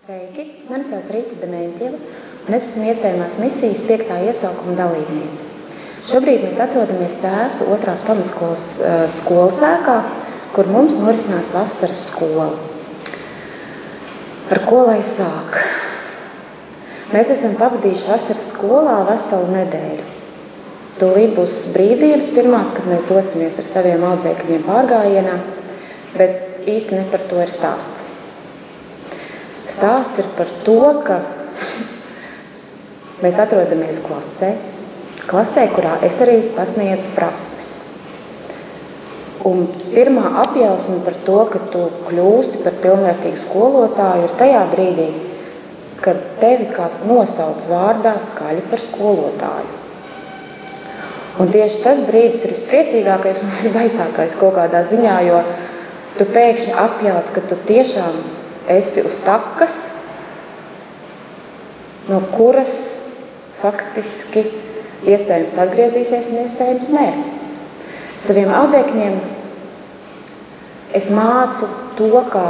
Sveiki, mani sauc Rīta Dementjeva, un es esmu iespējamās misijas 5. iesaukuma dalībniece. Šobrīd mēs atrodamies Cēsu 2. pamatskolas skolas ēkā, kur mums norisinās vasaras skola. Ar ko lai sāk? Mēs esam pavadījuši vasaras skolā veselu nedēļu. Tūlīt būs brīvdienas pirmās, kad mēs dosimies ar saviem audzēkņiem pārgājienā, bet īsti ne par to ir stāsts. Stāsts ir par to, ka mēs atrodamies klasē, kurā es arī pasniedzu prasmes. Un pirmā apjausma par to, ka tu kļūsti par pilnvērtīgu skolotāju, ir tajā brīdī, kad tevi kāds nosauc vārdā skaļi par skolotāju. Un tieši tas brīdis ir vispriecīgākais un visbaisākais kaut kādā ziņā, jo tu pēkšņi apjaut, ka tu tiešām esi uz takas, no kuras faktiski iespējams atgriezīsies un iespējams nē. Saviem audzēkņiem es mācu to, kā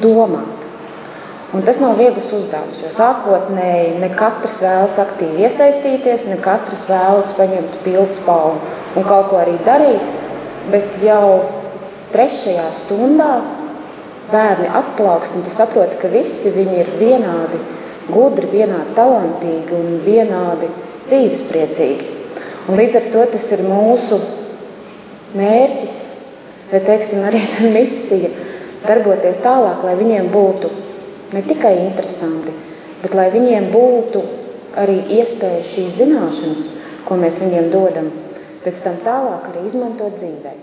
domāt. Un tas nav viegls uzdevums, jo sākotnēji ne katrs vēlas aktīvi iesaistīties, ne katrs vēlas paņemt pildspalvu un kaut ko arī darīt, bet jau 3. stundā bērni atplaukst, un tu saproti, ka visi viņi ir vienādi gudri, vienādi talantīgi un vienādi dzīvespriecīgi. Un līdz ar to tas ir mūsu mērķis, vai teiksim arī misija, darboties tālāk, lai viņiem būtu ne tikai interesanti, bet lai viņiem būtu arī iespēja šīs zināšanas, ko mēs viņiem dodam, pēc tam tālāk arī izmantot dzīvē.